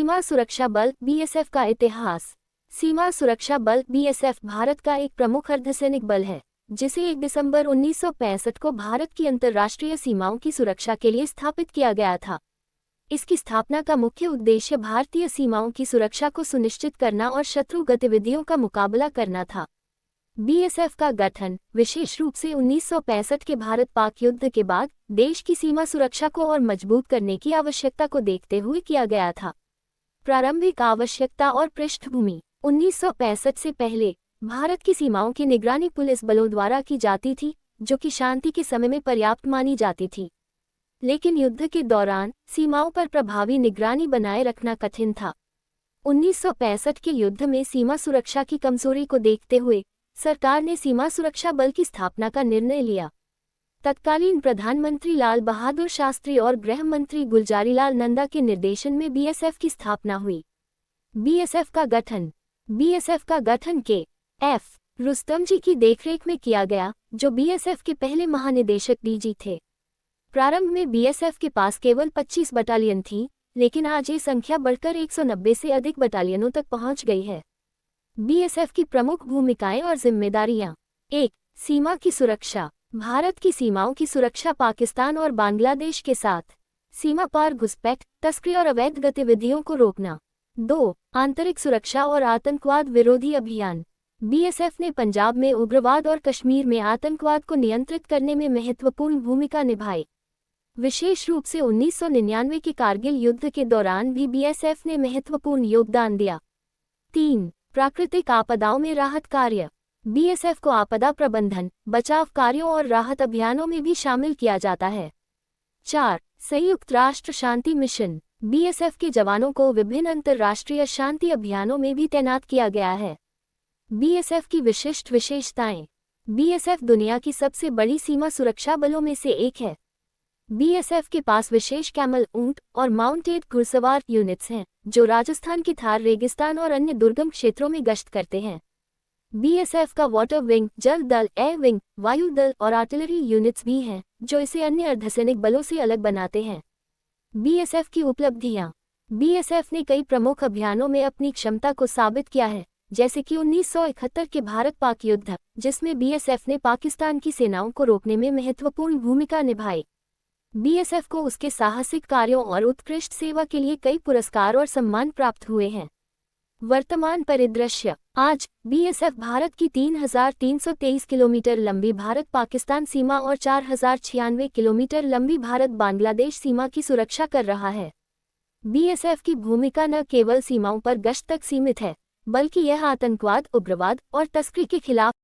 सीमा सुरक्षा बल बीएसएफ का इतिहास। सीमा सुरक्षा बल बीएसएफ भारत का एक प्रमुख अर्धसैनिक बल है, जिसे 1 दिसंबर 1965 को भारत की अंतर्राष्ट्रीय सीमाओं की सुरक्षा के लिए स्थापित किया गया था। इसकी स्थापना का मुख्य उद्देश्य भारतीय सीमाओं की सुरक्षा को सुनिश्चित करना और शत्रु गतिविधियों का मुकाबला करना था। बीएसएफ का गठन विशेष रूप से 1965 के भारत-पाक युद्ध के बाद देश की सीमा सुरक्षा को और मजबूत करने की आवश्यकता को देखते हुए किया गया था। प्रारंभिक आवश्यकता और पृष्ठभूमि। 1965 से पहले भारत की सीमाओं की निगरानी पुलिस बलों द्वारा की जाती थी, जो कि शांति के समय में पर्याप्त मानी जाती थी। लेकिन युद्ध के दौरान सीमाओं पर प्रभावी निगरानी बनाए रखना कठिन था। 1965 के युद्ध में सीमा सुरक्षा की कमजोरी को देखते हुए सरकार ने सीमा सुरक्षा बल की स्थापना का निर्णय लिया। तत्कालीन प्रधानमंत्री लाल बहादुर शास्त्री और गृह मंत्री गुलजारीलाल नंदा के निर्देशन में बीएसएफ की स्थापना हुई। बीएसएफ का गठन के एफ रुस्तम जी की देखरेख में किया गया, जो बीएसएफ के पहले महानिदेशक डीजी थे। प्रारंभ में बीएसएफ के पास केवल 25 बटालियन थी, लेकिन आज ये संख्या बढ़कर 190 से अधिक बटालियनों तक पहुंच गई है। बीएसएफ की प्रमुख भूमिकाएं और जिम्मेदारियां। 1. सीमा की सुरक्षा। भारत की सीमाओं की सुरक्षा पाकिस्तान और बांग्लादेश के साथ सीमा पार घुसपैठ, तस्करी और अवैध गतिविधियों को रोकना। 2. आंतरिक सुरक्षा और आतंकवाद विरोधी अभियान। बीएसएफ ने पंजाब में उग्रवाद और कश्मीर में आतंकवाद को नियंत्रित करने में महत्वपूर्ण भूमिका निभाई। विशेष रूप से 1999 के कारगिल युद्ध के दौरान भी बीएसएफ ने महत्वपूर्ण योगदान दिया। 3. प्राकृतिक आपदाओं में राहत कार्य। बीएसएफ को आपदा प्रबंधन, बचाव कार्यों और राहत अभियानों में भी शामिल किया जाता है। 4. संयुक्त राष्ट्र शांति मिशन। बीएसएफ के जवानों को विभिन्न अंतर्राष्ट्रीय शांति अभियानों में भी तैनात किया गया है। बीएसएफ की विशिष्ट विशेषताएं। बीएसएफ दुनिया की सबसे बड़ी सीमा सुरक्षा बलों में से एक है। बीएसएफ के पास विशेष कैमल ऊंट और माउंटेड घुड़सवार यूनिट्स हैं, जो राजस्थान की थार रेगिस्तान और अन्य दुर्गम क्षेत्रों में गश्त करते हैं। बीएसएफ का वाटर विंग, जल दल, एयर विंग, वायु दल और आर्टिलरी यूनिट्स भी हैं, जो इसे अन्य अर्धसैनिक बलों से अलग बनाते हैं। बीएसएफ की उपलब्धियां। बीएसएफ ने कई प्रमुख अभियानों में अपनी क्षमता को साबित किया है, जैसे कि 1971 के भारत-पाक युद्ध, जिसमें बीएसएफ ने पाकिस्तान की सेनाओं को रोकने में महत्वपूर्ण भूमिका निभाई। बीएसएफ को उसके साहसिक कार्यों और उत्कृष्ट सेवा के लिए कई पुरस्कार और सम्मान प्राप्त हुए हैं। वर्तमान परिदृश्य। आज बीएसएफ भारत की 3,323 किलोमीटर लंबी भारत-पाकिस्तान सीमा और 4,096 किलोमीटर लंबी भारत-बांग्लादेश सीमा की सुरक्षा कर रहा है। बीएसएफ की भूमिका न केवल सीमाओं पर गश्त तक सीमित है, बल्कि यह आतंकवाद, उग्रवाद और तस्करी के खिलाफ